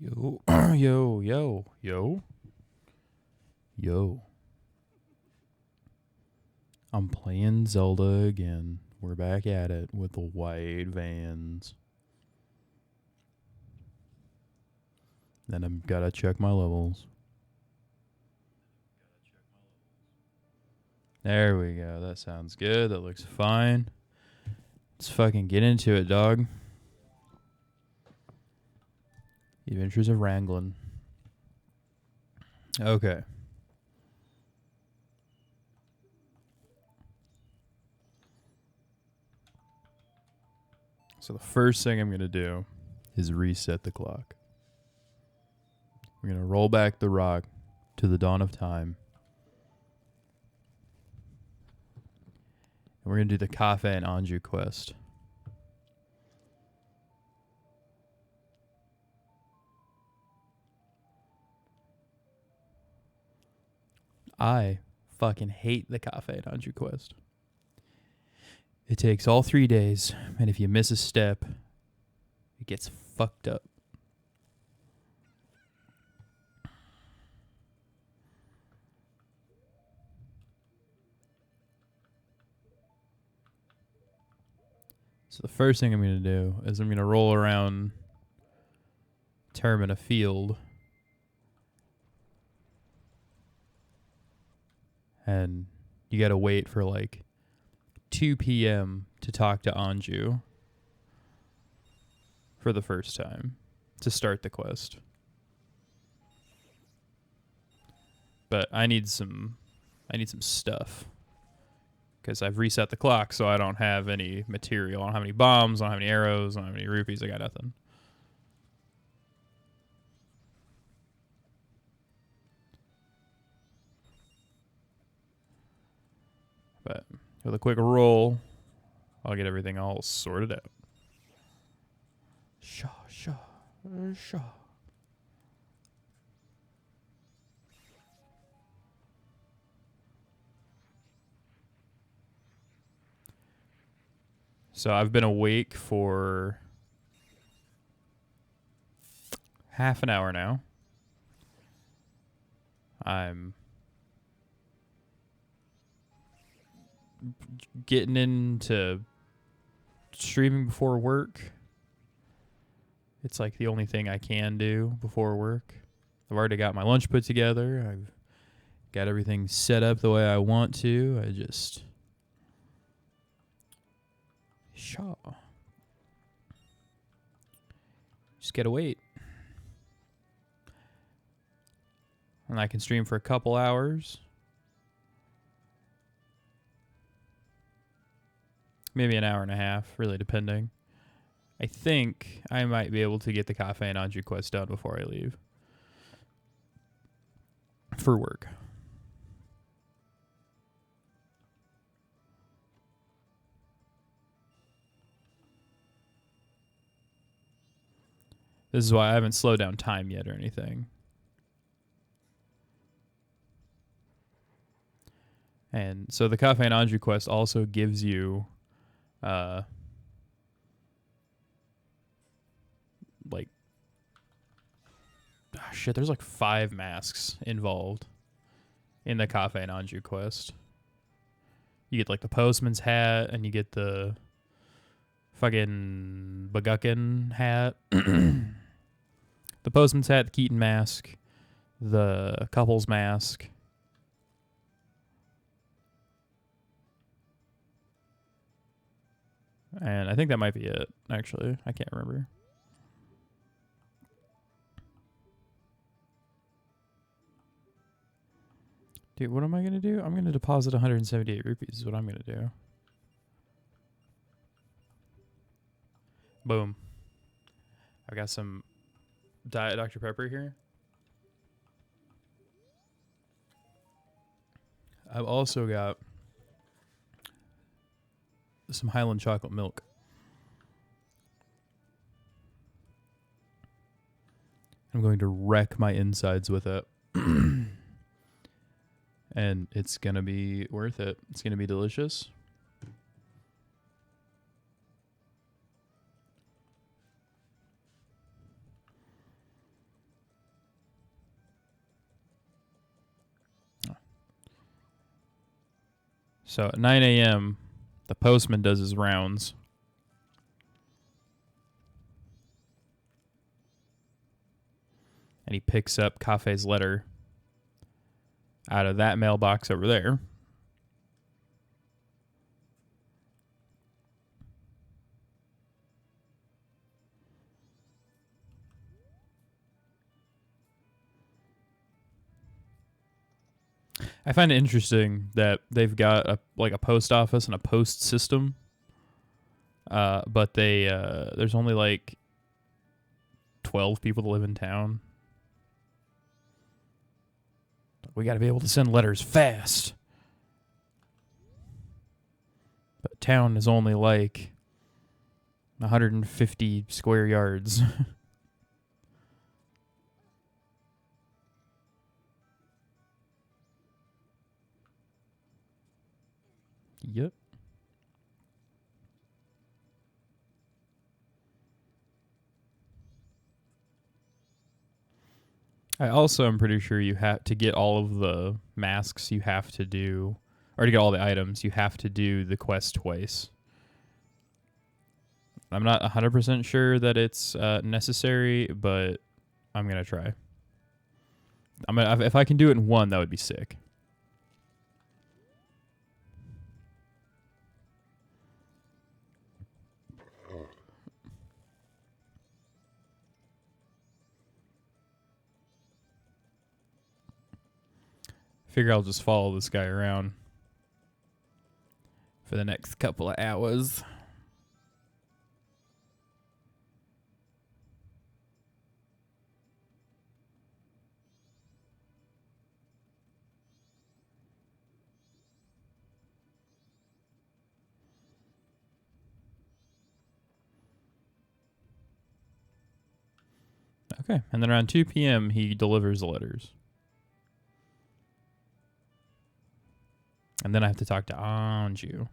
Yo, yo, yo, yo, yo. I'm playing Zelda again. We're back at it with the white vans. Then I've got to check my levels. There we go. That sounds good. That looks fine. Let's fucking get into it, dog. Adventures of Wrangling. Okay. So the first thing I'm going to do is reset the clock. We're going to roll back the rock to the dawn of time. And we're going to do the Cafe and Anju quest. I fucking hate the Cafe and Anju quest. It takes all 3 days, and if you miss a step, it gets fucked up. So the first thing I'm going to do is I'm going to roll around term in a field. And you got to wait for like 2 p.m. to talk to Anju for the first time to start the quest. But I need some stuff because I've reset the clock, so I don't have any material. I don't have any bombs. I don't have any arrows. I don't have any rupees. I got nothing. But with a quick roll, I'll get everything all sorted out. Shaw. So I've been awake for half an hour now. I'm getting into streaming before work. It's like the only thing I can do before work. I've already got my lunch put together. I've got everything set up the way I want to. I just gotta wait. And I can stream for a couple hours. Maybe an hour and a half, really depending. I think I might be able to get the Cafe and Anju quest done before I leave. For work. This is why I haven't slowed down time yet or anything. And so the Cafe and Anju quest also gives you there's like 5 masks involved in the Cafe and Anju quest. You get like the postman's hat and you get the fucking Baguckin hat. The postman's hat, the Keaton mask, the couple's mask. And I think that might be it, actually. I can't remember. Dude, what am I going to do? I'm going to deposit 178 rupees is what I'm going to do. Boom. I've got some Diet Dr. Pepper here. I've also got some Highland chocolate milk. I'm going to wreck my insides with it. And it's going to be worth it. It's going to be delicious. So at 9 a.m., the postman does his rounds. And he picks up Cafe's letter out of that mailbox over there. I find it interesting that they've got a post office and a post system, but there's only like 12 people that live in town. We got to be able to send letters fast. But town is only like 150 square yards. Yep. I also am pretty sure you have to get all of the masks. You have to do, or to get all the items, you have to do the quest twice. I'm not 100% sure that it's necessary, but I'm gonna try. If I can do it in one, that would be sick. Figure I'll just follow this guy around for the next couple of hours. Okay, and then around 2 p.m. he delivers the letters. And then I have to talk to Anju.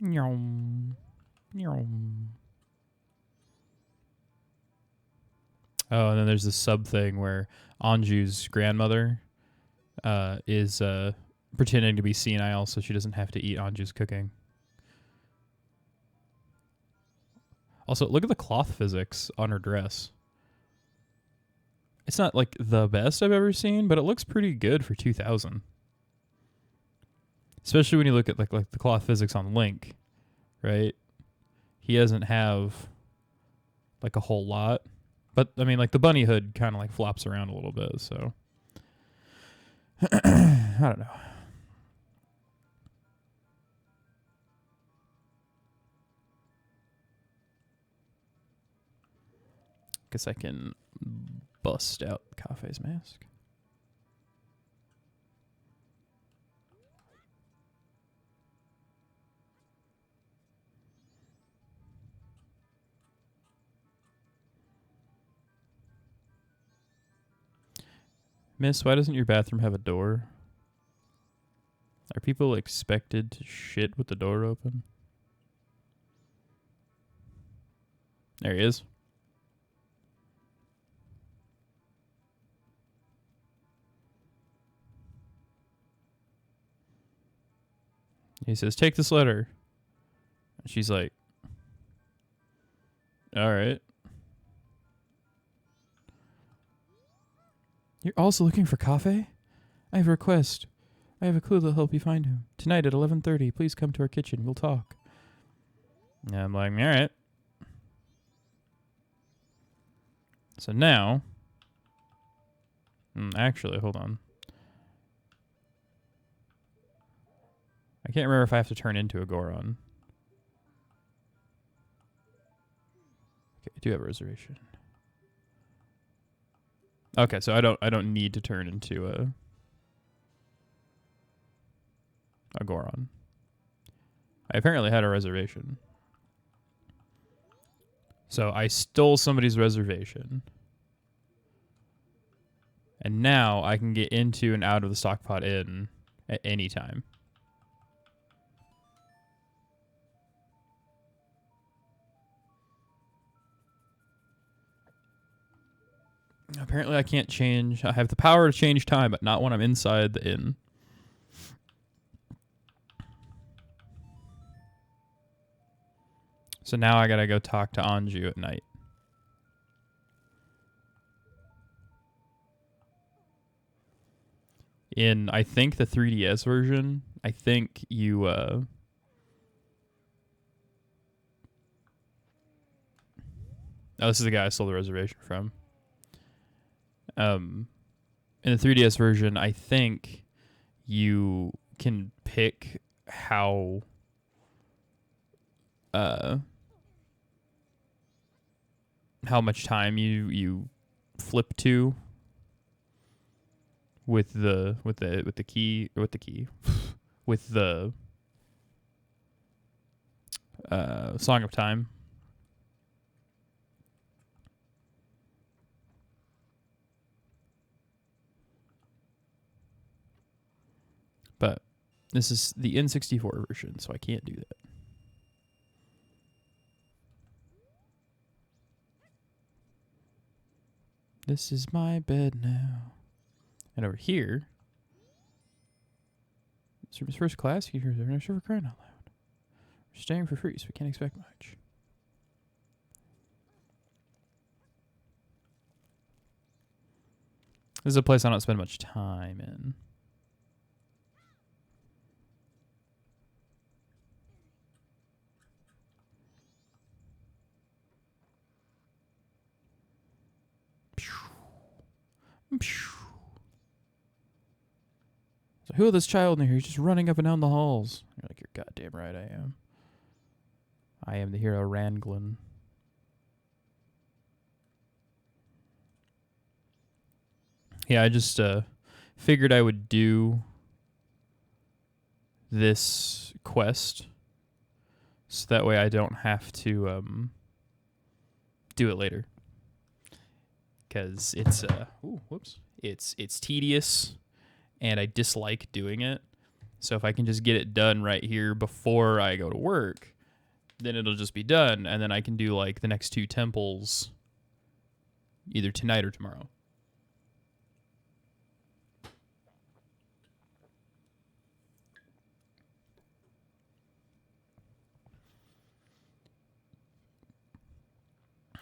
Nyom. Nyom. Oh, and then there's this sub thing where Anju's grandmother is pretending to be senile so she doesn't have to eat Anju's cooking. Also, look at the cloth physics on her dress. It's not like the best I've ever seen, but it looks pretty good for 2000. Especially when you look at like the cloth physics on Link, right? He doesn't have like a whole lot. But I mean, like the bunny hood kind of like flops around a little bit, so I don't know. Guess I can bust out Cafe's mask. Miss, why doesn't your bathroom have a door? Are people expected to shit with the door open? There he is. He says, take this letter. And she's like, all right. You're also looking for Cafe? I have a request. I have a clue that'll help you find him. Tonight at 11:30, please come to our kitchen. We'll talk. And I'm like, all right. So now, actually, hold on. I can't remember if I have to turn into a Goron. Okay, I do have a reservation. Okay, so I don't need to turn into a Goron. I apparently had a reservation. So I stole somebody's reservation. And now I can get into and out of the Stockpot Inn at any time. Apparently I can't change. I have the power to change time, but not when I'm inside the inn. So now I gotta go talk to Anju at night. In, I think, the 3DS version, I think you... oh, this is the guy I stole the reservation from. In the 3DS version, I think you can pick how much time you flip to with the key with the Song of Time. But this is the N64 version, so I can't do that. This is my bed now. And over here, this room is first class. You hear no for crying out loud. We're staying for free, so we can't expect much. This is a place I don't spend much time in. So who is this child in here? He's just running up and down the halls. You're like, you're goddamn right I am. I am the hero Ranglin. Yeah, I just figured I would do this quest so that way I don't have to do it later. Because it's it's tedious and I dislike doing it. So if I can just get it done right here before I go to work, then it'll just be done, and then I can do like the next 2 temples either tonight or tomorrow.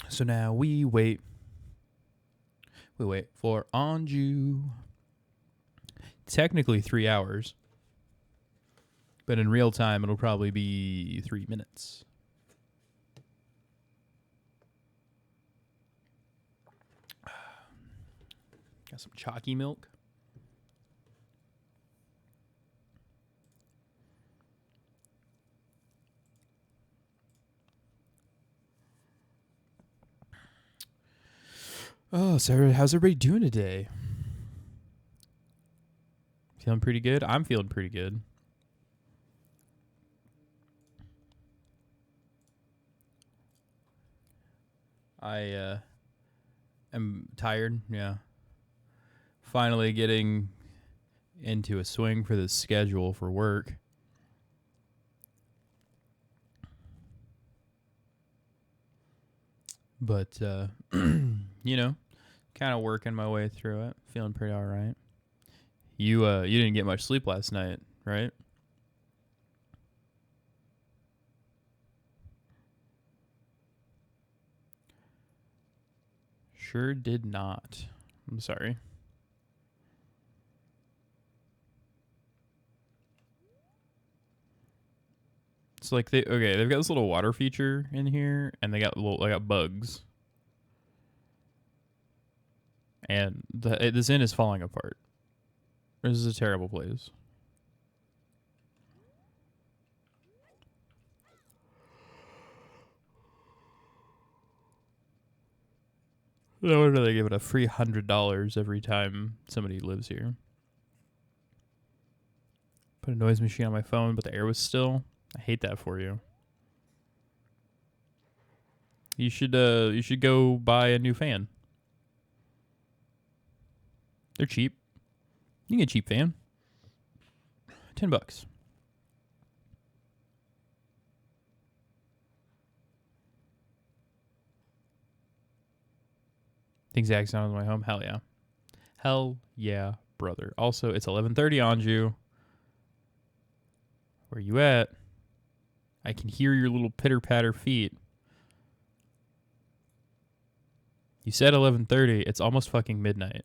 So now we wait. We wait for Anju. Technically 3 hours, but in real time it'll probably be 3 minutes. Got some chalky milk. Oh, so how's everybody doing today? Feeling pretty good? I'm feeling pretty good. I am tired, yeah. Finally getting into a swing for the schedule for work. But, you know, kind of working my way through it. Feeling pretty all right. You didn't get much sleep last night, right? Sure did not. I'm sorry. It's like they've got this little water feature in here, and they got bugs. And this inn is falling apart. This is a terrible place. No wonder they give it a free $100 every time somebody lives here. Put a noise machine on my phone, but the air was still. I hate that for you. You should go buy a new fan. They're cheap. You can get a cheap fan. $10. The exact sound of my home. Hell yeah. Hell yeah, brother. Also, it's 11:30 Anju. Where you at? I can hear your little pitter-patter feet. You said 11:30. It's almost fucking midnight.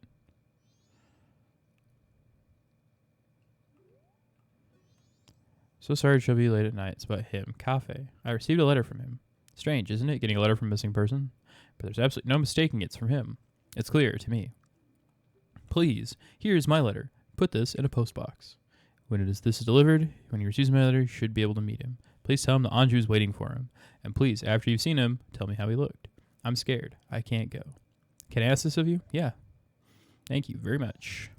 So sorry to be late at night. It's about him. Cafe. I received a letter from him. Strange, isn't it? Getting a letter from a missing person? But there's absolutely no mistaking it's from him. It's clear to me. Please, here's my letter. Put this in a postbox. When this is delivered, when he receives my letter, you should be able to meet him. Please tell him that Anju is waiting for him. And please, after you've seen him, tell me how he looked. I'm scared. I can't go. Can I ask this of you? Yeah. Thank you very much.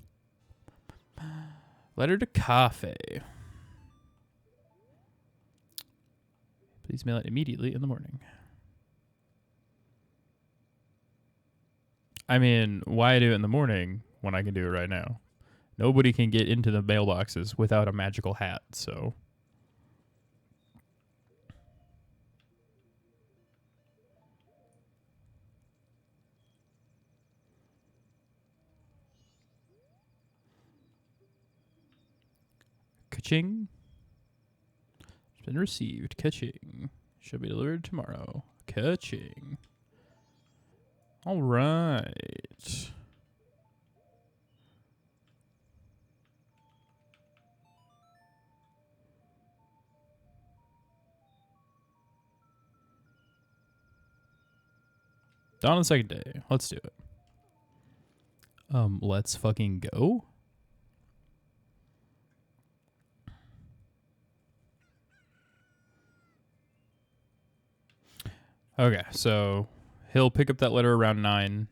Letter to Cafe. Please mail it immediately in the morning. I mean, why do it in the morning when I can do it right now? Nobody can get into the mailboxes without a magical hat, so. Ka-ching. It's been received. Ka-ching. Should be delivered tomorrow. Ka-ching. All right. Dawn on the second day. Let's do it. Let's fucking go. Okay, so he'll pick up that letter around 9.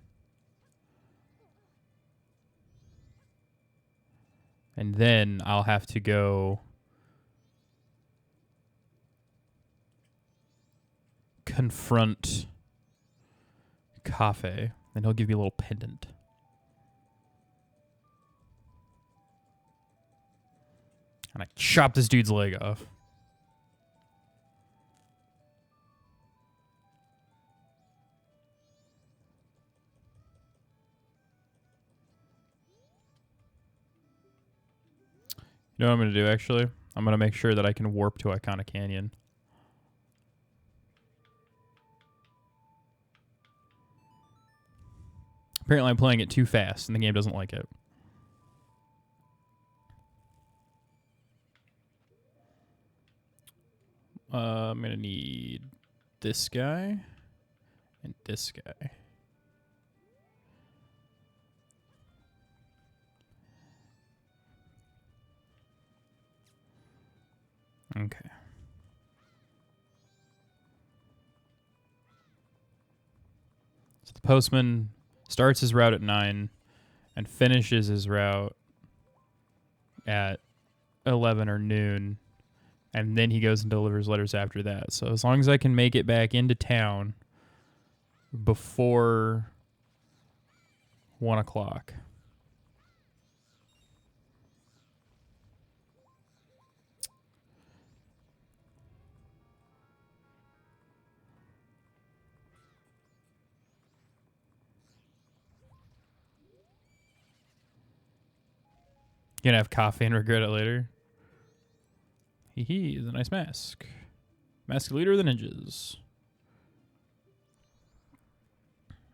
And then I'll have to go confront Cafe. And he'll give me a little pendant. And I chop this dude's leg off. You know what I'm going to do, actually? I'm going to make sure that I can warp to Iconic Canyon. Apparently I'm playing it too fast, and the game doesn't like it. I'm going to need this guy and this guy. Okay. So the postman starts his route at 9 and finishes his route at 11 or noon. And then he goes and delivers letters after that. So as long as I can make it back into town before 1 o'clock. You're gonna have coffee and regret it later. Hee hee, is a nice mask. Mask leader of the ninjas.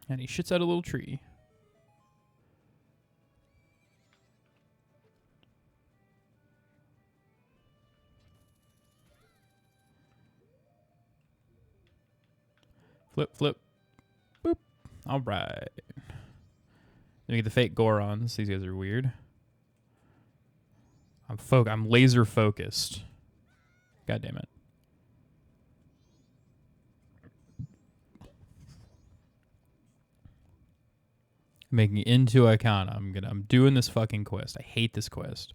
And he shits out a little tree. Flip, flip. Boop. All right. Let me get the fake Gorons. These guys are weird. I'm laser focused. God damn it. Making it into Icona. I'm doing this fucking quest. I hate this quest.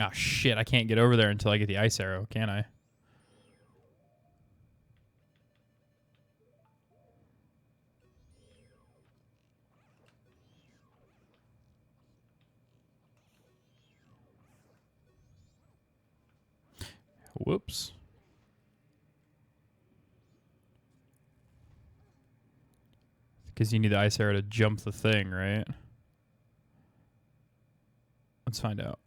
Oh shit, I can't get over there until I get the ice arrow, can I? Whoops. Because you need the ice arrow to jump the thing, right? Let's find out.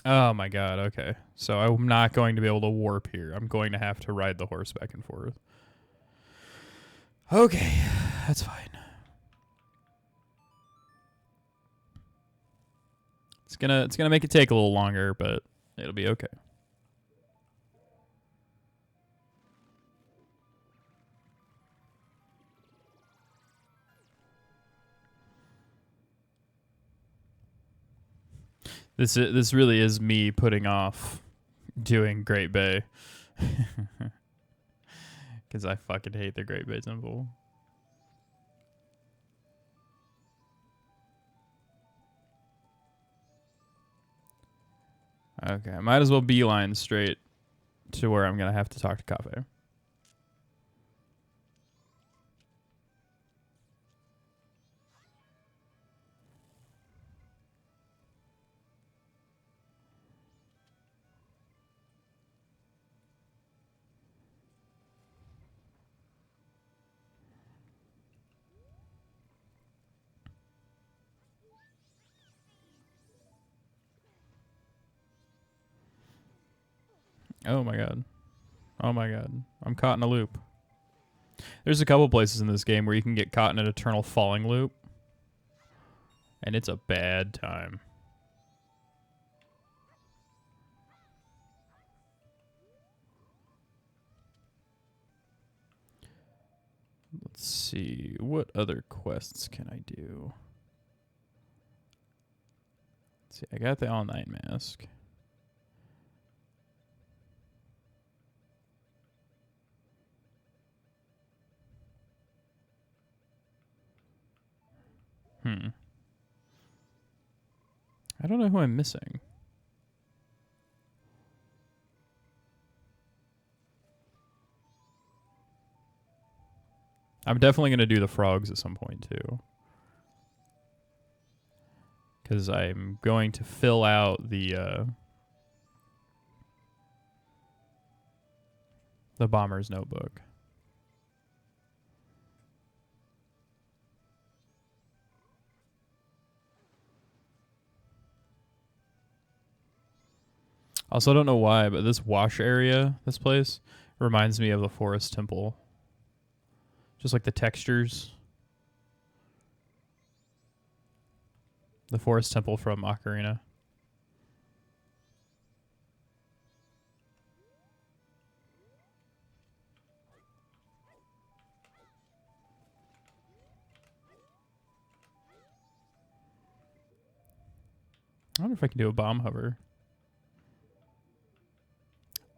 Oh my god, okay. So I'm not going to be able to warp here. I'm going to have to ride the horse back and forth. Okay, that's fine. It's gonna make it take a little longer, but it'll be okay. This really is me putting off doing Great Bay. Because I fucking hate the Great Bay Temple. Okay, I might as well beeline straight to where I'm going to have to talk to Cafe. Oh my god. Oh my god. I'm caught in a loop. There's a couple places in this game where you can get caught in an eternal falling loop. And it's a bad time. Let's see. What other quests can I do? Let's see. I got the all-night mask. I don't know who I'm missing. I'm definitely going to do the frogs at some point, too. Because I'm going to fill out the bomber's notebook. Also, I don't know why, but this wash area, this place, reminds me of the forest temple. Just like the textures. The forest temple from Ocarina. I wonder if I can do a bomb hover.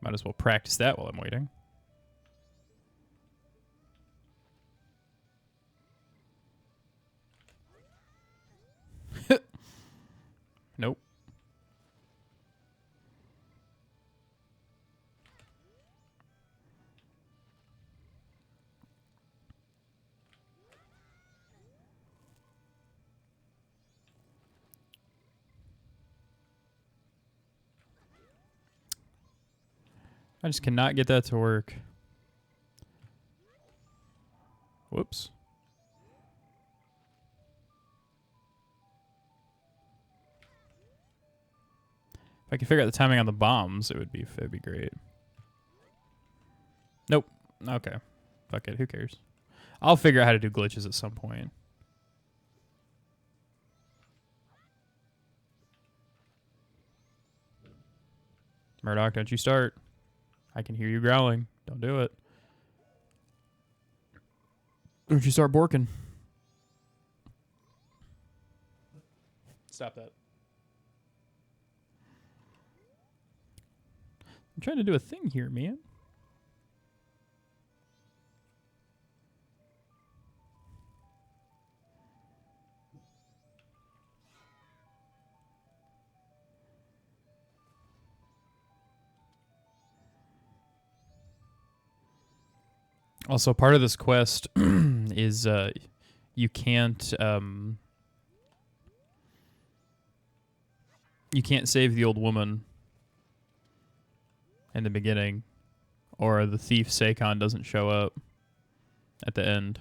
Might as well practice that while I'm waiting. Nope. I just cannot get that to work. Whoops. If I could figure out the timing on the bombs, it'd be great. Nope. Okay. Fuck it. Who cares? I'll figure out how to do glitches at some point. Murdoch, don't you start. I can hear you growling. Don't do it. Don't you start borking. Stop that. I'm trying to do a thing here, man. Also, part of this quest is you can't You can't save the old woman in the beginning, or the thief Seikon doesn't show up at the end.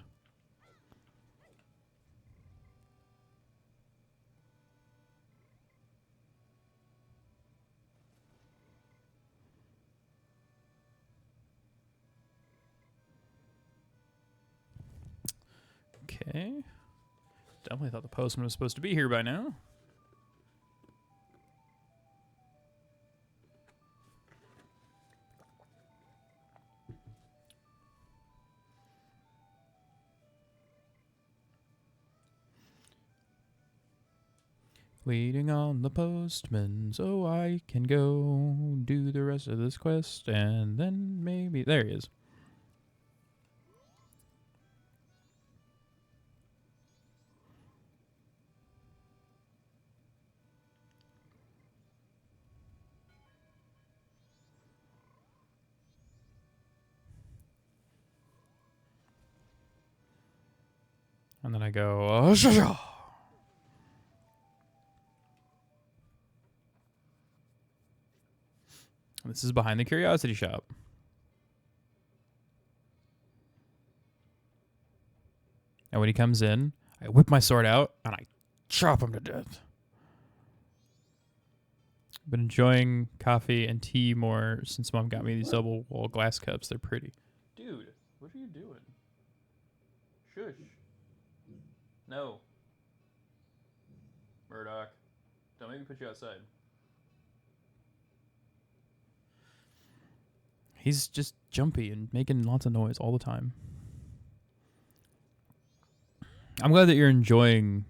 Okay. Definitely thought the postman was supposed to be here by now. Waiting on the postman so I can go do the rest of this quest, and then maybe... There he is. And then I go... This is behind the curiosity shop. And when he comes in, I whip my sword out and I chop him to death. I've been enjoying coffee and tea more since Mom got me these double wall glass cups. They're pretty. Dude, what are you doing? Shush. No. Murdoch, don't make me put you outside. He's just jumpy and making lots of noise all the time. I'm glad that you're enjoying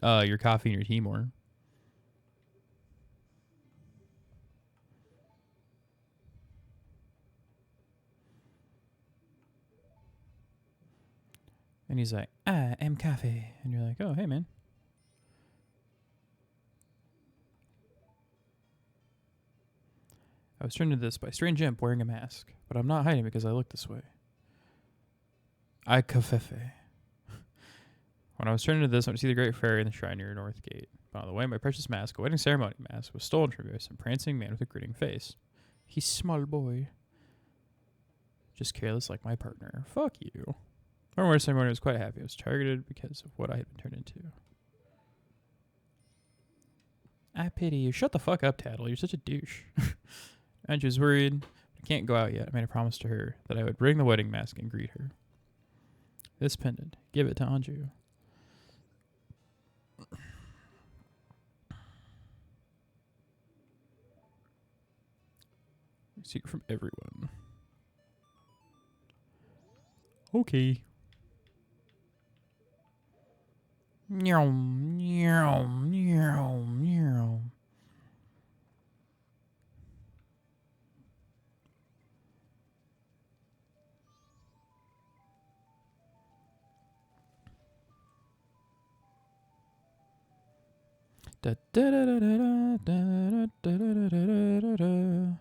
your coffee and your tea more. And he's like, I am coffee. And you're like, oh, hey, man. I was turned into this by a strange imp wearing a mask, but I'm not hiding because I look this way. I kafefe. When I was turned into this, I went to see the Great Fairy in the shrine near North Gate. But on the way, my precious mask, a wedding ceremony mask, was stolen from me by some prancing man with a grinning face. He's small boy. Just careless like my partner. Fuck you. My wedding ceremony was quite happy. I was targeted because of what I had been turned into. I pity you. Shut the fuck up, Tattle. You're such a douche. Angie was worried. I can't go out yet. I made a promise to her that I would bring the wedding mask and greet her. This pendant. Give it to Anju. Secret from everyone. Okay. Meow, meow, meow, meow. Da da da da da da da da da da.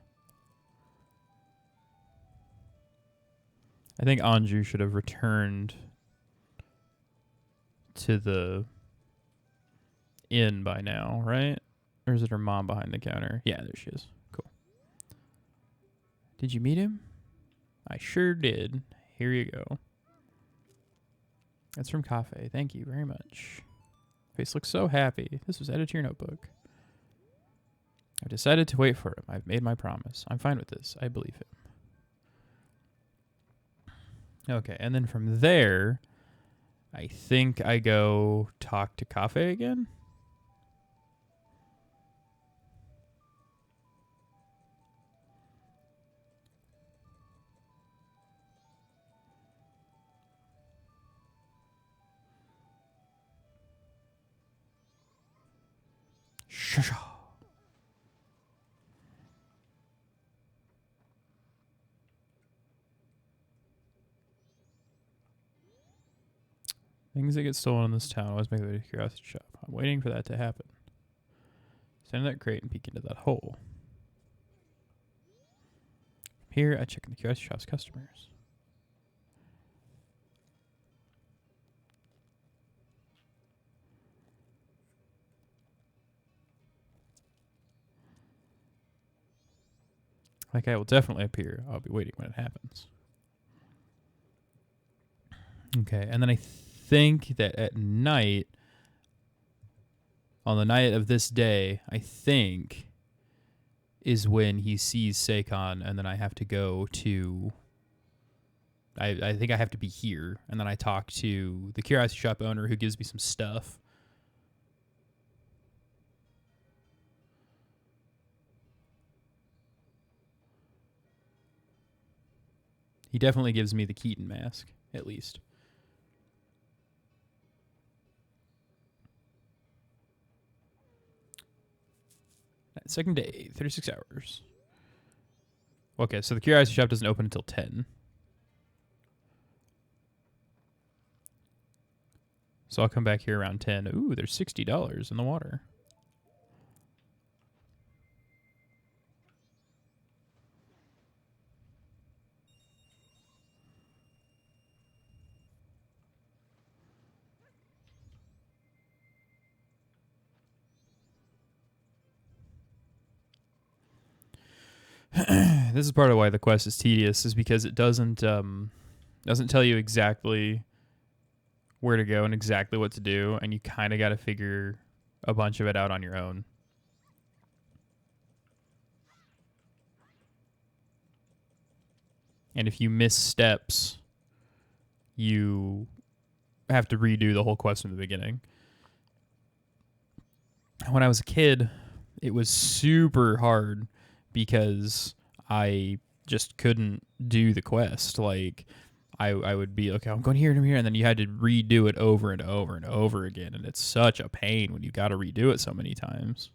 I think Anju should have returned to the inn by now, right? Or is it her mom behind the counter? Yeah, there she is. Cool. Did you meet him? I sure did. Here you go. That's from Cafe. Thank you very much. Face looks so happy. This was added to your notebook. I've decided to wait for him. I've made my promise. I'm fine with this. I believe him. Okay, and then from there, I think I go talk to Cafe again. Shusha. Things that get stolen in this town always make it a curiosity shop. I'm waiting for that to happen. Stand in that crate and peek into that hole. Here, I check in the curiosity shop's customers. Like I will definitely appear. I'll be waiting when it happens. Okay, and then I think that at night, on the night of this day, I think is when he sees Seikon, and then I have to go to. I think I have to be here, and then I talk to the curiosity shop owner who gives me some stuff. He definitely gives me the Keaton mask, at least. Second day, 36 hours. Okay, so the curiosity shop doesn't open until 10. So I'll come back here around 10. Ooh, there's $60 in the water. This is part of why the quest is tedious, is because it doesn't tell you exactly where to go and exactly what to do, and you kind of got to figure a bunch of it out on your own. And if you miss steps, you have to redo the whole quest from the beginning. When I was a kid, it was super hard because I just couldn't do the quest. Like, I would be, okay, I'm going here and I'm here, and then you had to redo it over and over and over again, and it's such a pain when you got to redo it so many times.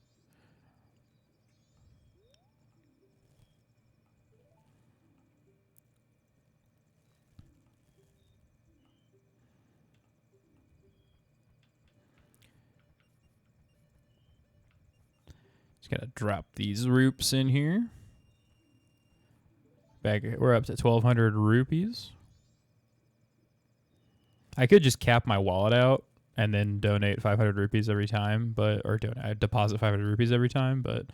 Just gotta drop these roops in here. We're up to 1,200 rupees. I could just cap my wallet out and then donate 500 rupees every time, I deposit 500 rupees every time, but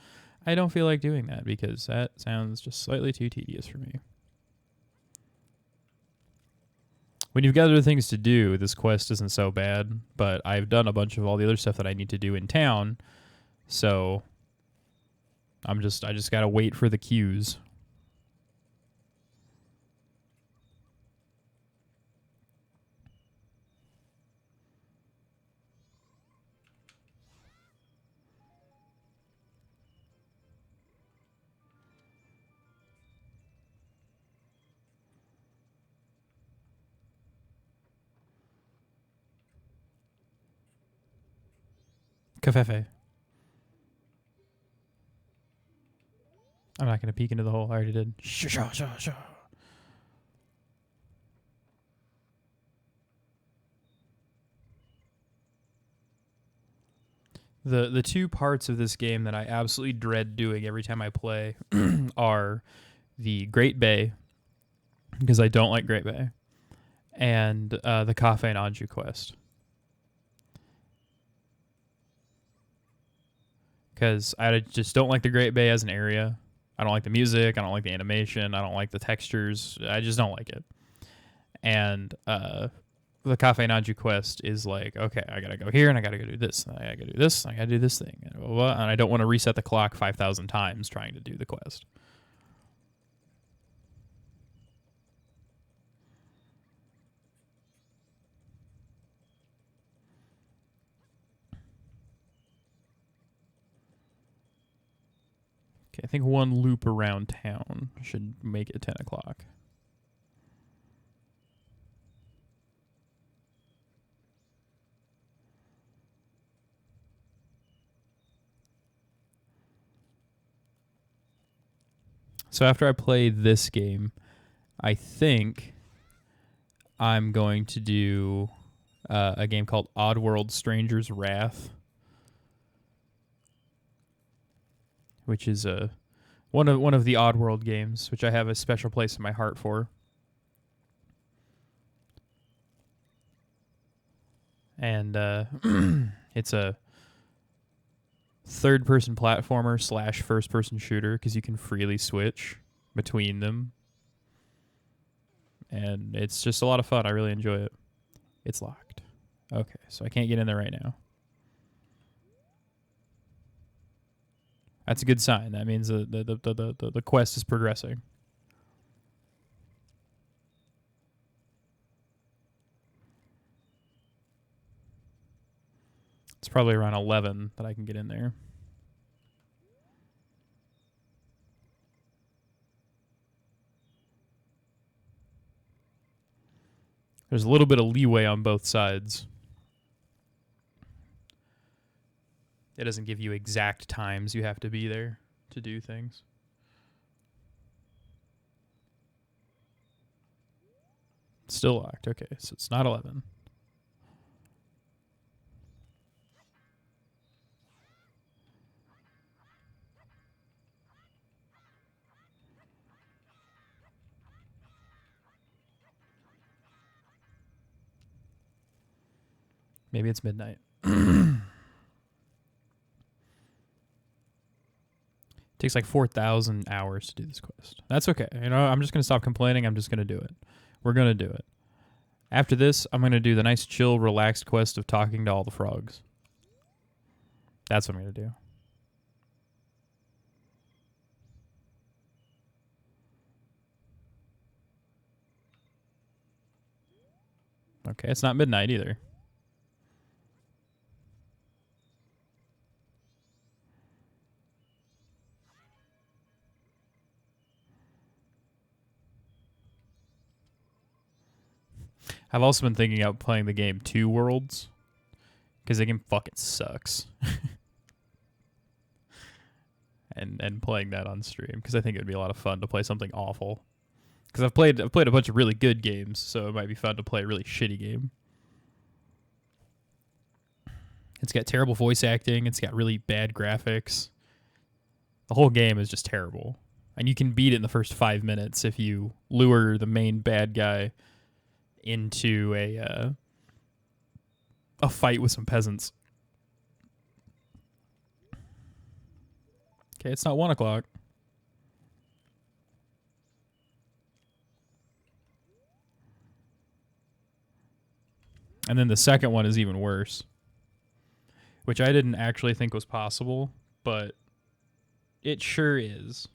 I don't feel like doing that because that sounds just slightly too tedious for me. When you've got other things to do, this quest isn't so bad, but I've done a bunch of all the other stuff that I need to do in town, so I just gotta wait for the queues. Cafefe. I'm not gonna peek into the hole. I already did. Sha. The two parts of this game that I absolutely dread doing every time I play are the Great Bay, because I don't like Great Bay, and the Cafe and Anju quest. Because I just don't like the Great Bay as an area. I don't like the music. I don't like the animation. I don't like the textures. I just don't like it. And the Cafe Nanju quest is like, okay, I gotta go here and I gotta go do this. And I gotta do this. I gotta do this thing. And, blah, blah, blah, and I don't want to reset the clock 5,000 times trying to do the quest. Okay, I think one loop around town should make it 10 o'clock. So after I play this game, I think I'm going to do a game called Oddworld Stranger's Wrath, which is one of the Oddworld games, which I have a special place in my heart for. And it's a third-person platformer / first-person shooter because you can freely switch. between them. And it's just a lot of fun. I really enjoy it. It's locked. Okay, so I can't get in there right now. That's a good sign. That means the quest is progressing. It's probably around 11 that I can get in there. There's a little bit of leeway on both sides. It doesn't give you exact times you have to be there to do things. It's still locked. Okay, so it's not 11. Maybe it's midnight. Takes like 4,000 hours to do this quest. That's okay. You know, I'm just going to stop complaining. I'm just going to do it. We're going to do it. After this, I'm going to do the nice, chill, relaxed quest of talking to all the frogs. That's what I'm going to do. Okay, it's not midnight either. I've also been thinking about playing the game 2 Worlds, because the game fucking sucks. and playing that on stream, because I think it would be a lot of fun to play something awful. Because I've played a bunch of really good games, so it might be fun to play a really shitty game. It's got terrible voice acting. It's got really bad graphics. The whole game is just terrible. And you can beat it in the first 5 minutes if you lure the main bad guy into a fight with some peasants. Okay, it's not 1 o'clock. And then the second one is even worse, which I didn't actually think was possible, but it sure is.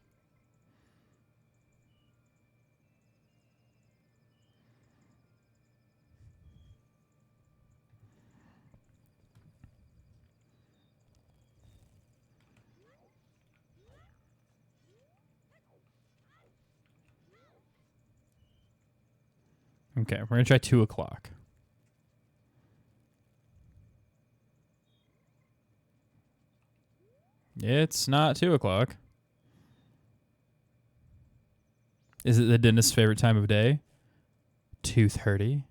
Okay, we're going to try 2 o'clock. It's not 2 o'clock. Is it the dentist's favorite time of day? 2:30.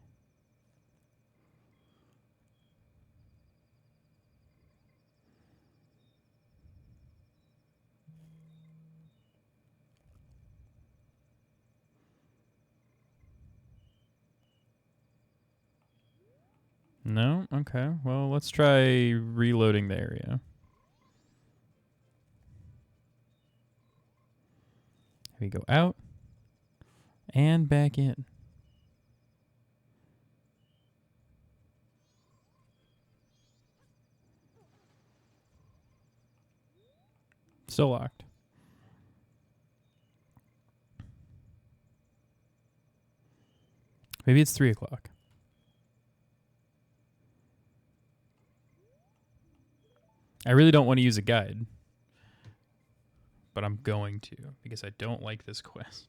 No? Okay. Well, let's try reloading the area. We go out and back in. Still locked. Maybe it's 3 o'clock. I really don't want to use a guide, but I'm going to because I don't like this quest.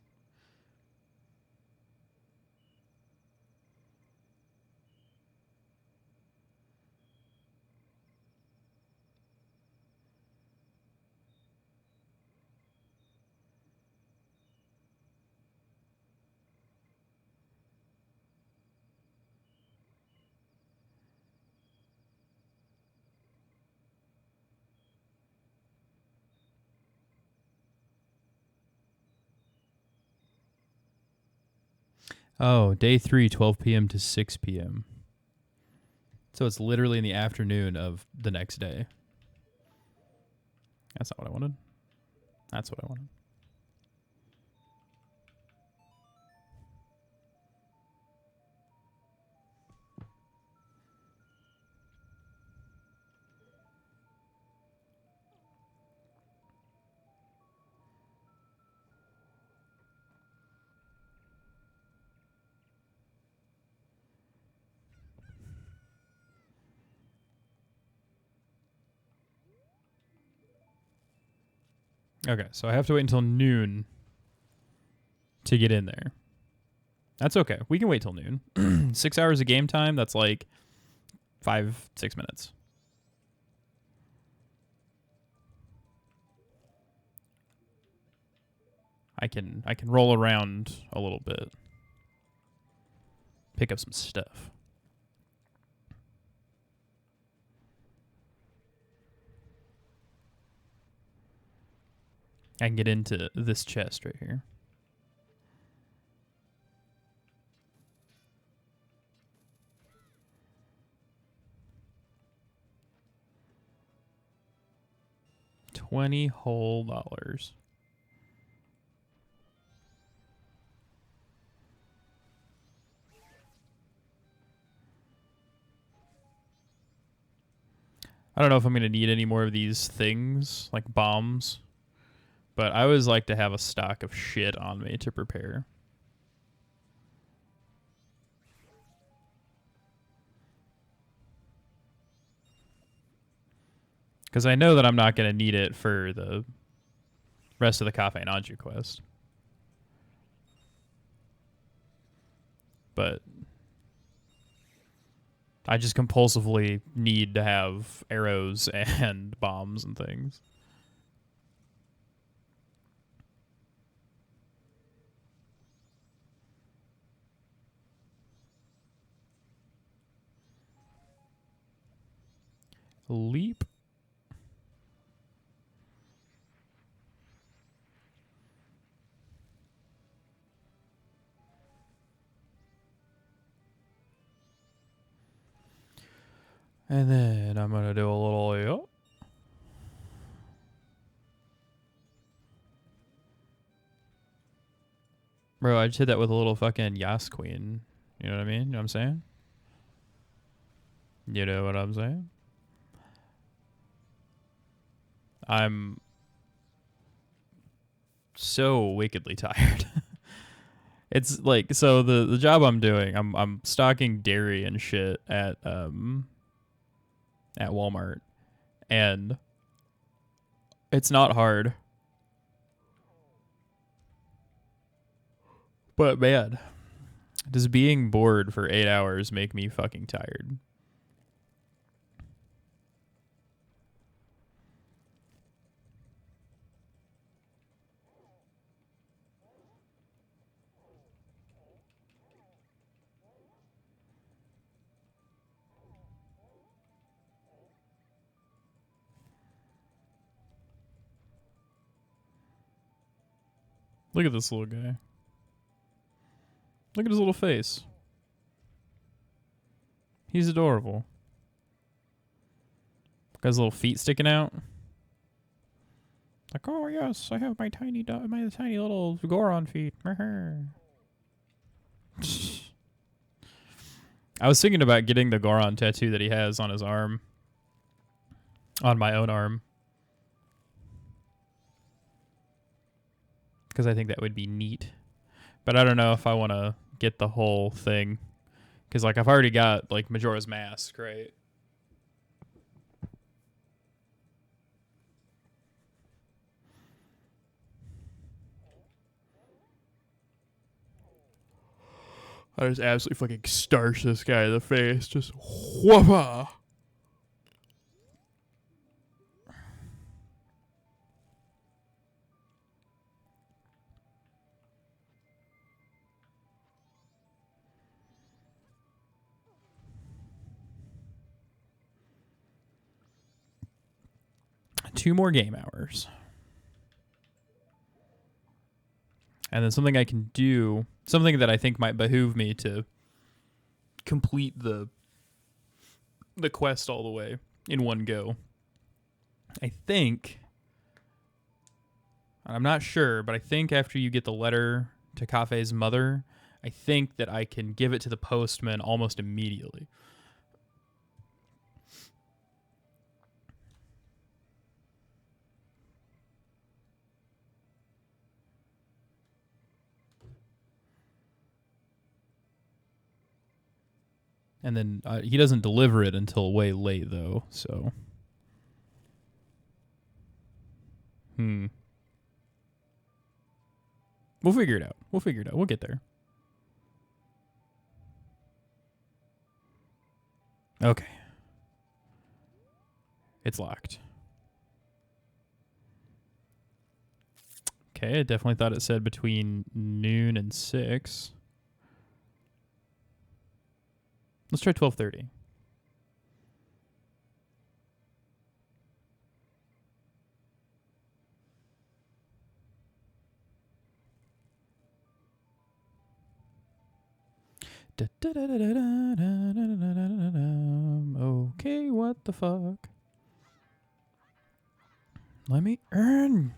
Oh, day 3, 12 p.m. to 6 p.m. So it's literally in the afternoon of the next day. That's not what I wanted. That's what I wanted. Okay, so I have to wait until noon to get in there. That's okay. We can wait till noon. 6 hours of game time, that's like 5-6 minutes. I can roll around a little bit. Pick up some stuff. I can get into this chest right here. $20 whole. I don't know if I'm going to need any more of these things, like bombs. But I always like to have a stock of shit on me to prepare. Because I know that I'm not going to need it for the rest of the Cafe and Anju quest. But I just compulsively need to have arrows and bombs and things. Leap. And then I'm going to do a little... Yo. Bro, I just hit that with a little fucking Yas Queen. You know what I mean? You know what I'm saying? You know what I'm saying? I'm so wickedly tired. It's like, so the job I'm doing, I'm stocking dairy and shit at Walmart, and it's not hard. But man, does being bored for 8 hours make me fucking tired? Look at this little guy. Look at his little face. He's adorable. Got his little feet sticking out. Like, oh yes, I have my tiny little Goron feet. I was thinking about getting the Goron tattoo that he has on his arm. On my own arm. Because I think that would be neat. But I don't know if I want to get the whole thing. Because, like, I've already got, like, Majora's Mask, right? I just absolutely fucking starch this guy in the face. Just whoopah. Two more game hours. And then something I can do, something that I think might behoove me to complete the quest all the way in one go. I think, I'm not sure, but I think after you get the letter to Kafe's mother, I think that I can give it to the postman almost immediately. And then he doesn't deliver it until way late, though, so. We'll figure it out. We'll get there. Okay. It's locked. Okay, I definitely thought it said between noon and 6. Let's try 12:30. Okay, what the fuck? Let me earn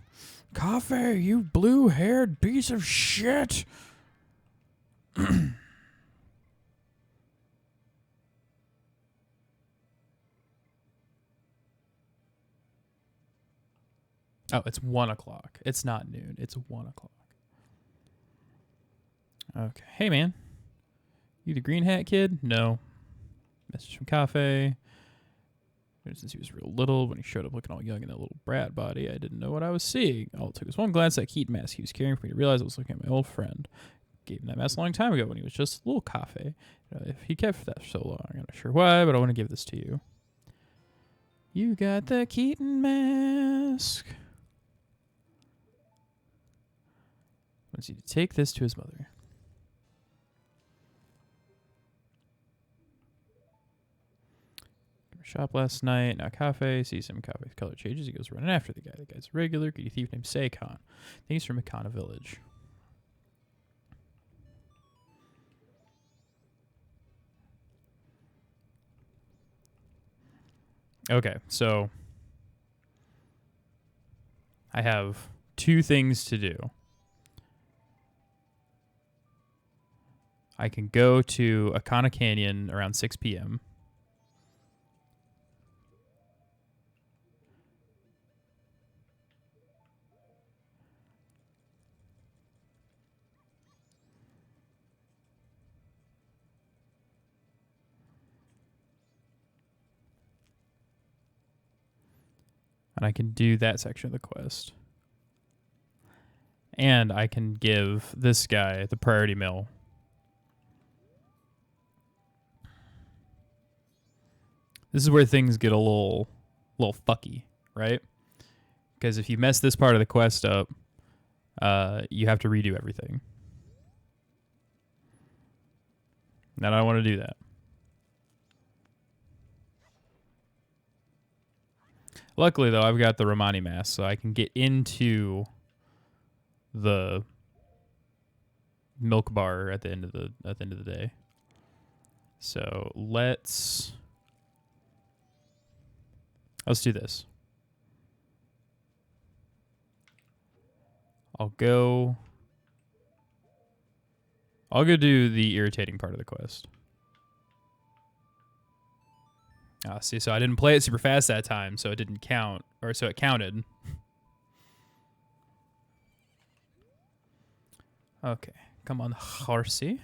coffee, you blue-haired piece of shit. Oh, it's 1 o'clock. It's not noon. It's 1 o'clock. Okay. Hey, man. You the green hat kid? No. Message from Cafe. Since he was real little, when he showed up looking all young in that little brat body, I didn't know what I was seeing. All it took was one glance at that Keaton mask he was carrying for me to realize I was looking at my old friend. Gave him that mask a long time ago when he was just a little Cafe. If he kept that for so long, I'm not sure why, but I want to give this to you. You got the Keaton mask. Wants you to take this to his mother. Shop last night, now Cafe, sees him, Cafe's color changes, he goes running after the guy. The guy's a regular greedy thief named Saikon. I think he's from Makana Village. Okay, so I have 2 things to do. I can go to Akana Canyon around 6 p.m. And I can do that section of the quest. And I can give this guy the priority mail. This is where things get a little fucky, right? Because if you mess this part of the quest up, you have to redo everything. And I don't want to do that. Luckily, though, I've got the Romani mask, so I can get into the milk bar at the end of the day. So let's do this. I'll go do the irritating part of the quest. See, so I didn't play it super fast that time, so it didn't count, or so it counted. Okay, come on, horsey.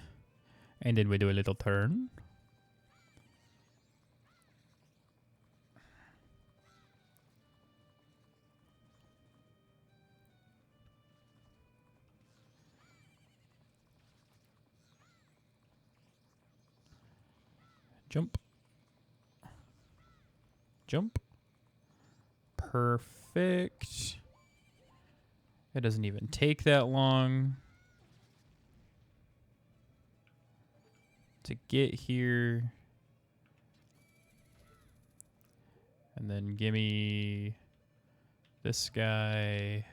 And then we do a little turn. Jump. Jump. Perfect. It doesn't even take that long to get here. And then give me this guy.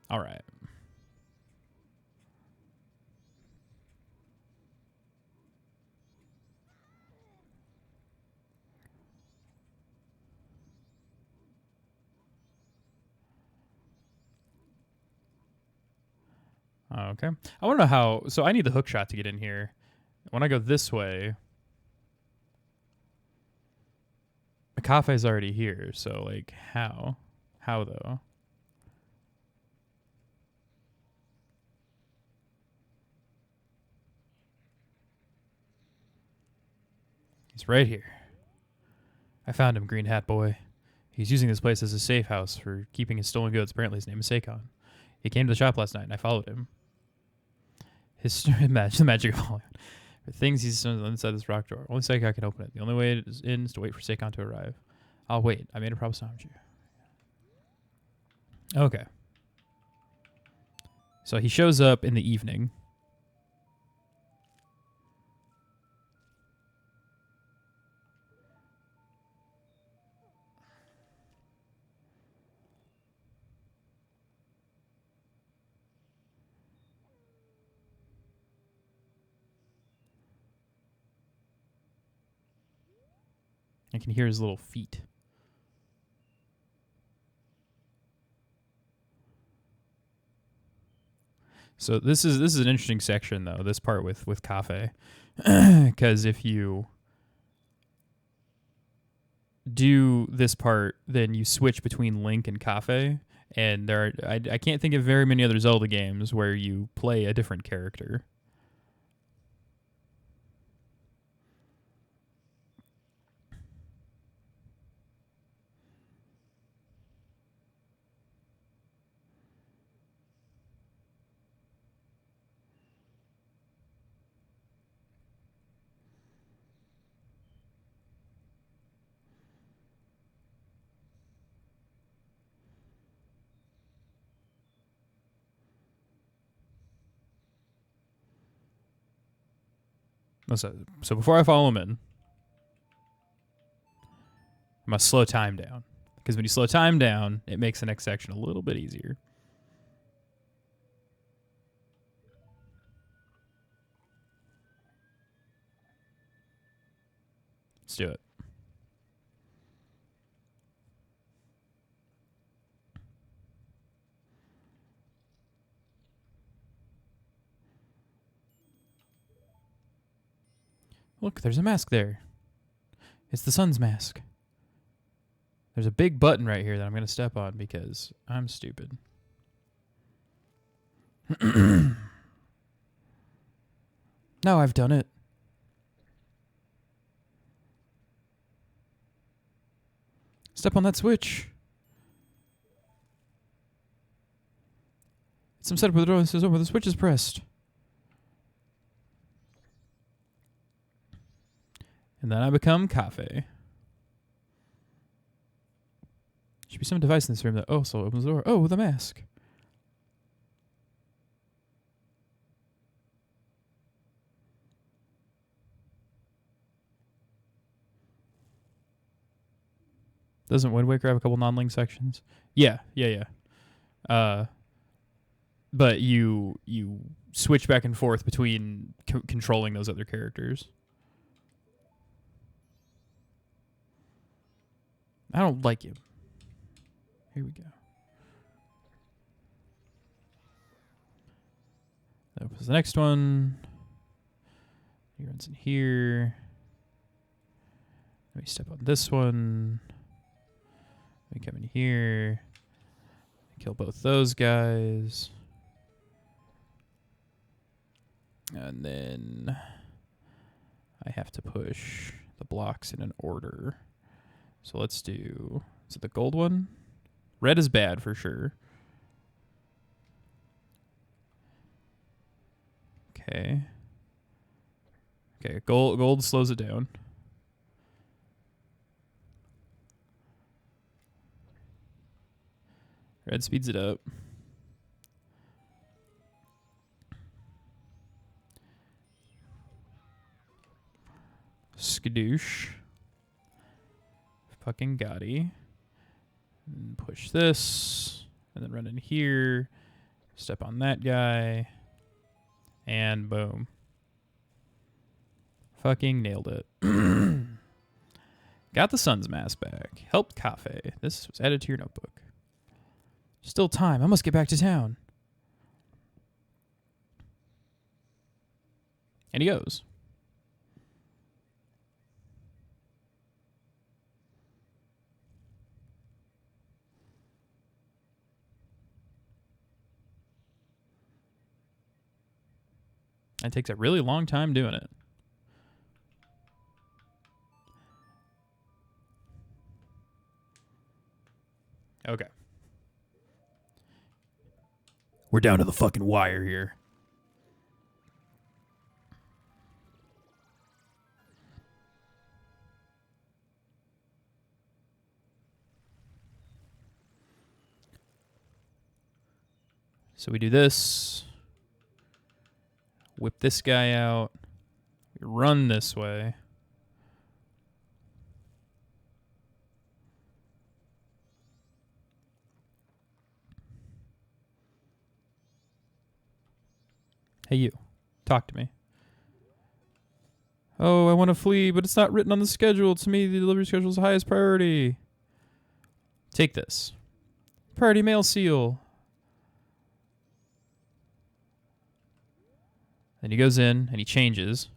All right. Okay. I want to know how. So I need the hook shot to get in here. When I go this way, the cafe's already here. So, like, how? How, though? He's right here. I found him, Green Hat Boy. He's using this place as a safe house for keeping his stolen goods. Apparently, his name is Saikon. He came to the shop last night, and I followed him. The magic of Hollywood. For things he's inside this rock door. Only Seikon can open it. The only way it is in is to wait for Seikon to arrive. I'll wait. I made a promise to you. Okay. So he shows up in the evening. I can hear his little feet. So this is an interesting section though. This part with Cafe, because if you do this part, then you switch between Link and Cafe, and I can't think of very many other Zelda games where you play a different character. So before I follow him in, I must slow time down. Because when you slow time down, it makes the next section a little bit easier. Let's do it. Look, there's a mask there. It's the sun's mask. There's a big button right here that I'm going to step on because I'm stupid. Now I've done it. Step on that switch. It's some setup with the door that says, "Oh, the switch is pressed." And then I become Cafe. Should be some device in this room that also opens the door. Oh, the mask. Doesn't Wind Waker have a couple non-link sections? Yeah. But you switch back and forth between controlling those other characters. I don't like him. Here we go. That opens the next one. He runs in here. Let me step on this one. Let me come in here. Kill both those guys. And then I have to push the blocks in an order. So let's do, is it the gold one? Red is bad for sure. Okay. Okay, gold slows it down. Red speeds it up. Skadoosh. Fucking Gotti. And push this. And then run in here. Step on that guy. And boom. Fucking nailed it. Got the sun's mask back. Helped Cafe. This was added to your notebook. Still time. I must get back to town. And he goes. It takes a really long time doing it. Okay. We're down to the fucking wire here. So we do this. Whip this guy out. We run this way. Hey, you. Talk to me. Oh, I want to flee, but it's not written on the schedule. To me, the delivery schedule is the highest priority. Take this. Priority mail seal. Then he goes in and he changes.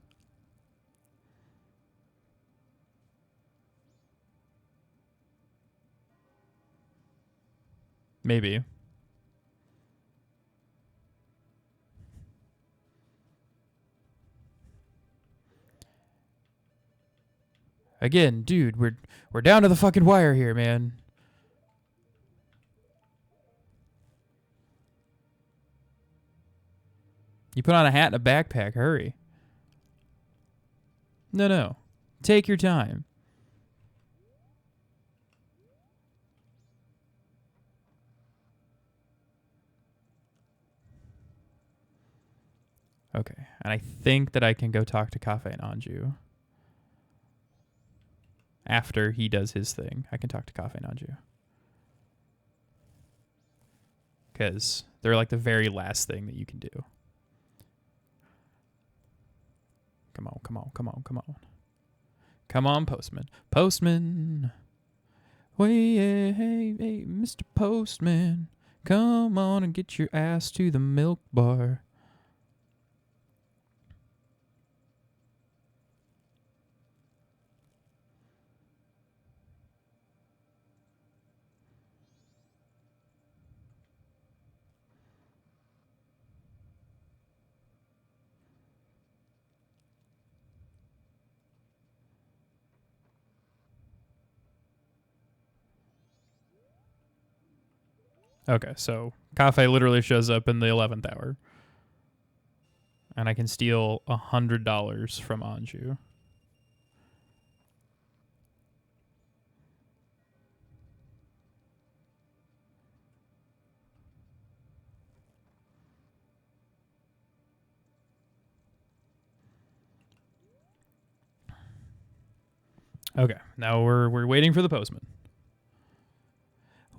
Maybe. Again, dude, we're down to the fucking wire here, man. You put on a hat and a backpack. Hurry. No. Take your time. Okay. And I think that I can go talk to Cafe and Anju. After he does his thing, I can talk to Cafe and Anju. Because they're like the very last thing that you can do. Come on. Come on, Postman. Postman. Hey, Mr. Postman. Come on and get your ass to the milk bar. Okay, so Cafe literally shows up in the 11th hour. And I can steal $100 from Anju. Okay, now we're waiting for the postman.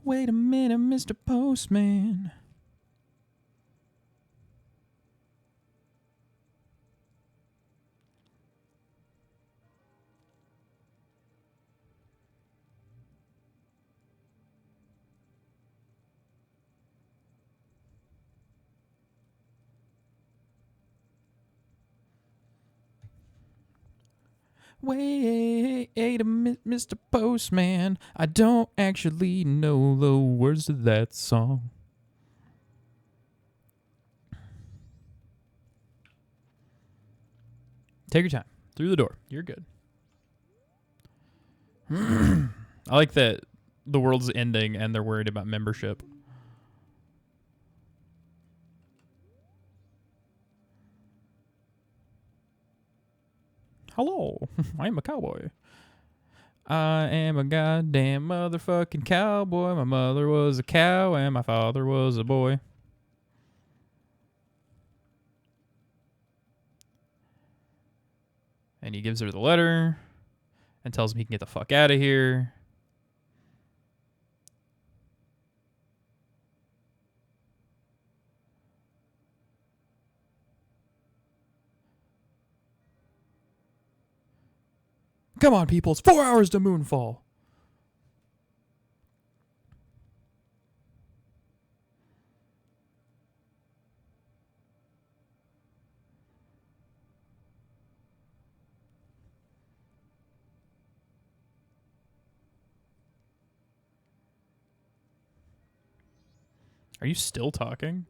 Wait a minute, Mr. Postman. Wait a minute, Mr. Postman. I don't actually know the words to that song. Take your time. Through the door. You're good. I like that the world's ending and they're worried about membership. Hello, I'm a cowboy. I am a goddamn motherfucking cowboy. My mother was a cow and my father was a boy. And he gives her the letter and tells him he can get the fuck out of here. Come on, people. It's 4 hours to Moonfall. Are you still talking?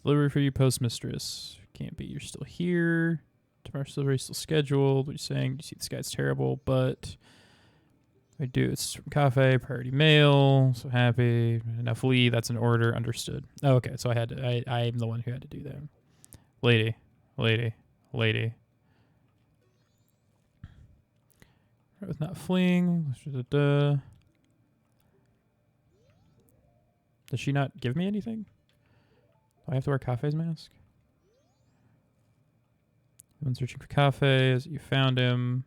Delivery for you, postmistress. Can't be. You're still here. Tomorrow's delivery still scheduled. What are you saying? You see this guy's terrible, but I do. It's from Cafe, priority mail. So happy. Enough flee. That's an order. Understood. Oh, okay. So I had to. I am the one who had to do that. Lady. With not fleeing. Does she not give me anything? Do I have to wear Kafei's mask? When searching for Kafei, you found him.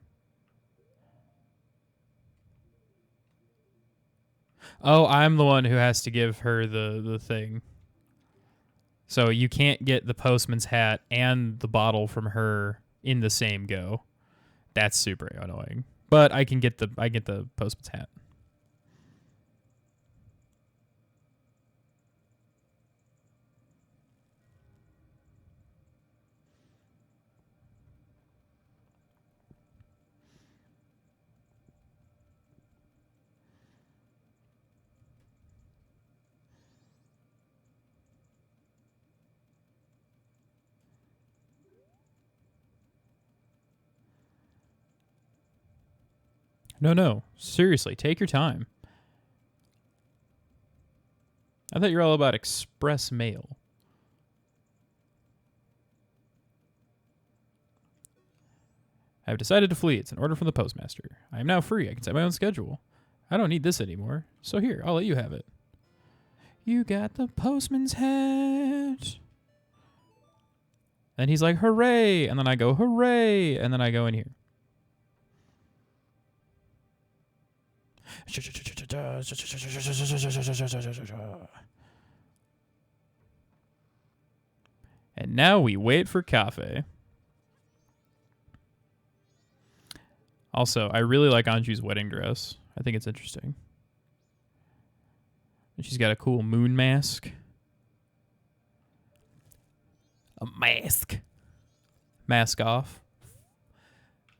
Oh, I'm the one who has to give her the thing. So you can't get the postman's hat and the bottle from her in the same go. That's super annoying. But I get the postman's hat. No. Seriously, take your time. I thought you were all about express mail. I have decided to flee. It's an order from the postmaster. I am now free. I can set my own schedule. I don't need this anymore. So here, I'll let you have it. You got the postman's hat. And he's like, hooray. And then I go, hooray. And then I go in here. And now we wait for Kafei. Also, I really like Anju's wedding dress. I think it's interesting. And she's got a cool moon mask. A mask. Mask off.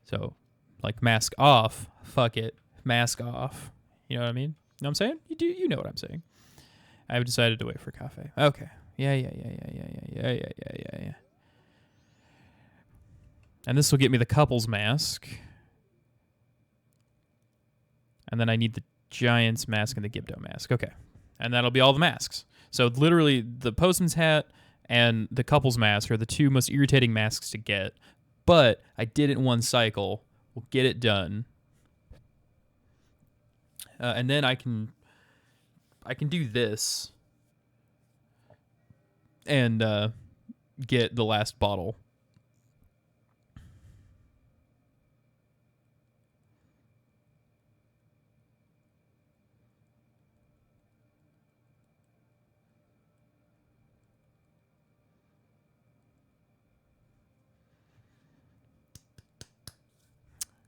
So, like mask off, fuck it. Mask off. You know what I mean? You know what I'm saying? You know what I'm saying. I've decided to wait for Kafei. Okay. Yeah. And this will get me the couple's mask. And then I need the Giant's mask and the Gibdo mask. Okay. And that'll be all the masks. So literally the postman's hat and the couple's mask are the two most irritating masks to get. But I did it in one cycle. We'll get it done. And then I can do this and get the last bottle.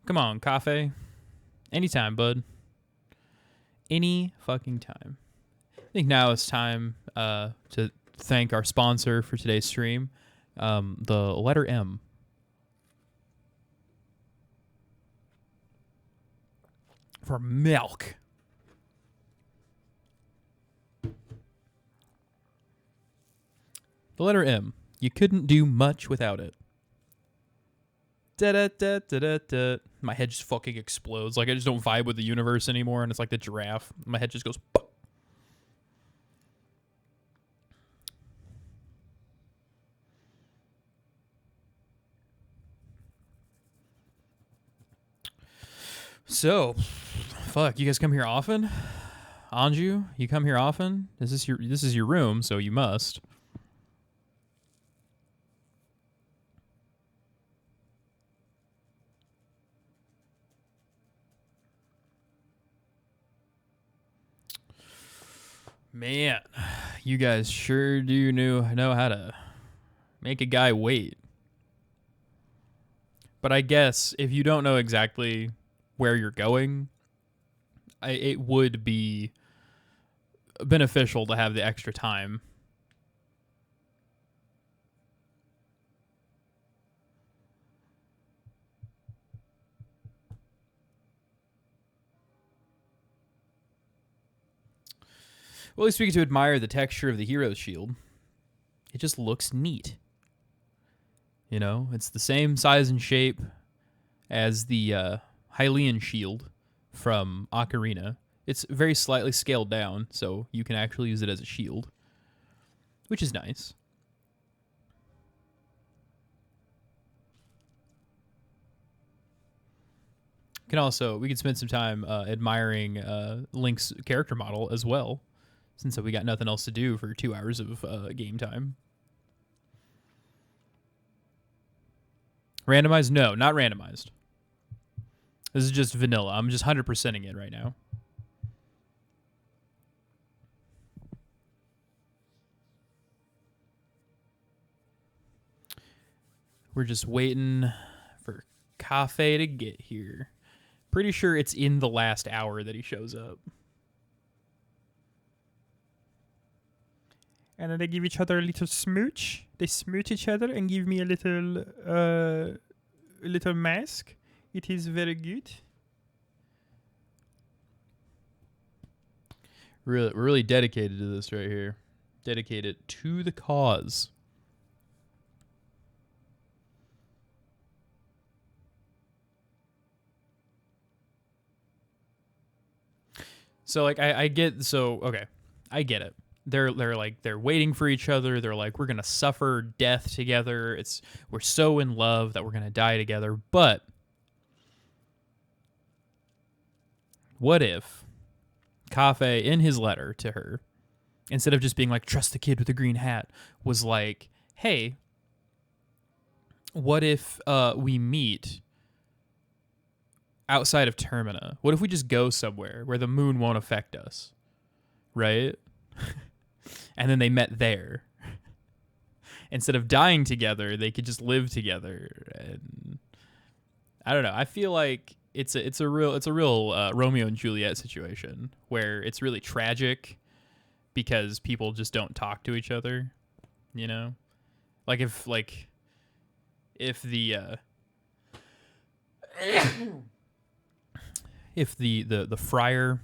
Come on, Kafei. Anytime, bud. Any fucking time. I think now it's time to thank our sponsor for today's stream, the letter M. For milk. The letter M. You couldn't do much without it. Da-da-da-da-da-da. My head just fucking explodes. Like, I just don't vibe with the universe anymore, and it's like the giraffe. My head just goes... Pop. So, fuck, you guys come here often? Anju, you come here often? This is your room, so you must. Man, you guys sure do know how to make a guy wait. But I guess if you don't know exactly where you're going, it would be beneficial to have the extra time. Well, at least we get to admire the texture of the hero's shield. It just looks neat. You know, it's the same size and shape as the Hylian shield from Ocarina. It's very slightly scaled down, so you can actually use it as a shield, which is nice. We can spend some time admiring Link's character model as well. since we got nothing else to do for 2 hours of game time. Randomized? No, not randomized. This is just vanilla. I'm just 100%ing it right now. We're just waiting for Cafe to get here. Pretty sure it's in the last hour that he shows up. And then they give each other a little smooch. They smooch each other and give me a little mask. It is very good. Really dedicated to this right here. Dedicated to the cause. So like I get I get it. They're waiting for each other. They're like, we're gonna suffer death together. We're so in love that we're gonna die together. But what if Cafe, in his letter to her, instead of just being like, trust the kid with the green hat, was like, hey, what if we meet outside of Termina? What if we just go somewhere where the moon won't affect us? Right? And then they met there. Instead of dying together, they could just live together. And I don't know. I feel like it's a real Romeo and Juliet situation where it's really tragic because people just don't talk to each other. You know, like if the if the friar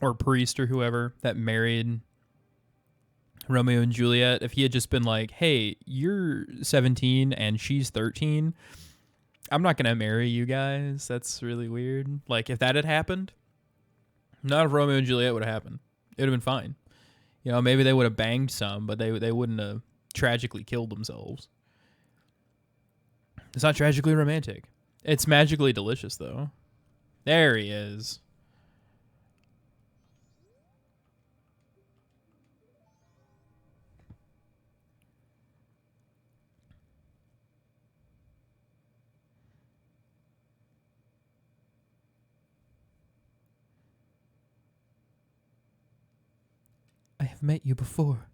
or priest or whoever that married Romeo and Juliet, if he had just been like, hey, you're 17 and she's 13, I'm not going to marry you guys. That's really weird. Like, if that had happened, none of Romeo and Juliet would have happened. It would have been fine. You know, maybe they would have banged some, but they wouldn't have tragically killed themselves. It's not tragically romantic. It's magically delicious, though. There he is. I have met you before.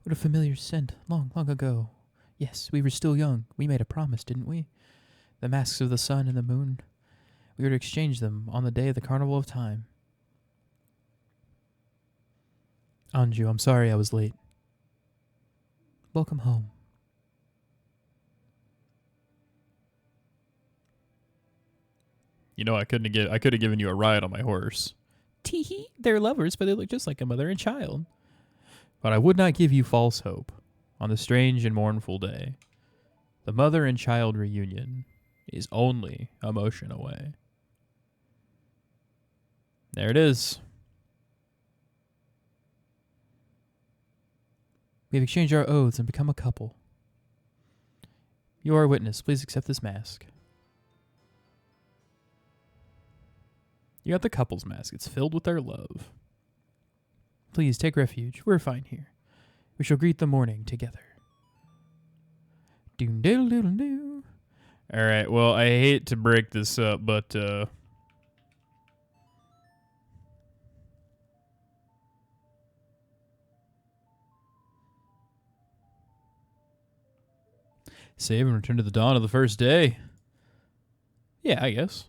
What a familiar scent, long, long ago. Yes, we were still young. We made a promise, didn't we? The masks of the sun and the moon. We were to exchange them on the day of the Carnival of Time. Anju, I'm sorry I was late. Welcome home. You know, I could have given you a ride on my horse. Teehee, they're lovers, but they look just like a mother and child. But I would not give you false hope on the strange and mournful day. The mother and child reunion is only a motion away. There it is. We have exchanged our oaths and become a couple. You are a witness. Please accept this mask. You got the couple's mask. It's filled with their love. Please take refuge. We're fine here. We shall greet the morning together. Doodle-doodle-doo. All right. Well, I hate to break this up, but save and return to the dawn of the first day. Yeah, I guess.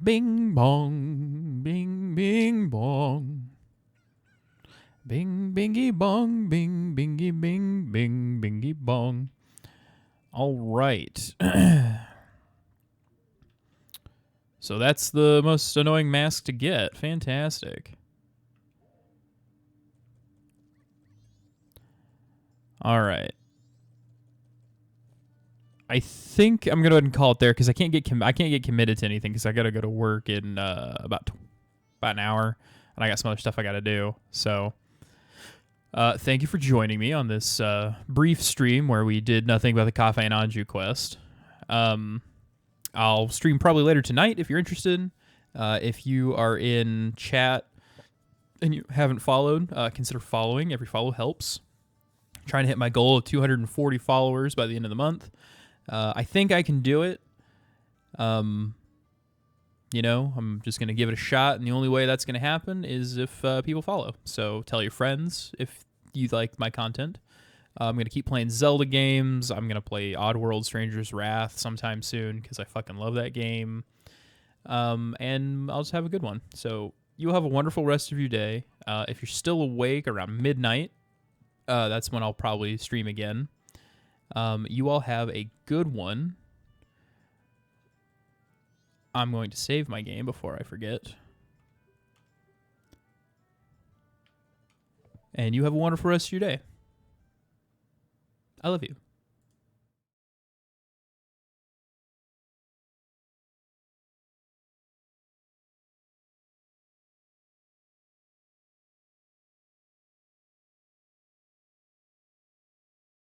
Bing bong, bing bing bong. Bing bingy bong, bing bingy bing bing bingy bong. All right. So that's the most annoying mask to get. Fantastic. All right. I think I'm gonna go ahead and call it there because I can't get committed to anything because I gotta go to work in about an hour. and I got some other stuff I got to do. So thank you for joining me on this brief stream where we did nothing but the Cafe and Anju quest. I'll stream probably later tonight if you're interested. If you are in chat and you haven't followed, consider following. Every follow helps. I'm trying to hit my goal of 240 followers by the end of the month. I think I can do it. I'm just going to give it a shot, and the only way that's going to happen is if people follow. So tell your friends if you like my content. I'm going to keep playing Zelda games. I'm going to play Oddworld Stranger's Wrath sometime soon because I fucking love that game. And I'll just have a good one. So you'll have a wonderful rest of your day. If you're still awake around midnight, that's when I'll probably stream again. You all have a good one. I'm going to save my game before I forget. And you have a wonderful rest of your day. I love you.